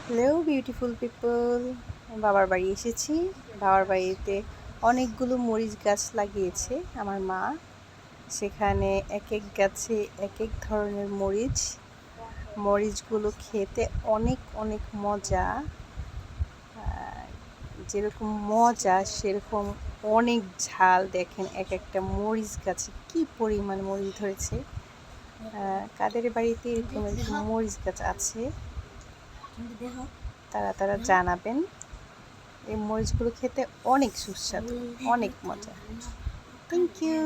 Hello beautiful people, বাবার বাড়ি এসেছি। বাবার বাড়িতে অনেকগুলো মরিচ গাছ লাগিয়েছে আমার মা। সেখানে এক এক গাছে এক এক ধরনের মরিচগুলো খেতে অনেক অনেক মজা। যেরকম মজা সেরকম অনেক ঝাল। দেখেন এক একটা মরিচ গাছে কি পরিমাণ মরিচ ধরেছে। কাদের বাড়িতে এরকম এরকম মরিচ গাছ আছে তারা জানাবেন। এই মরিচগুলো খেতে অনেক সুস্বাদু, অনেক মজা। Thank you.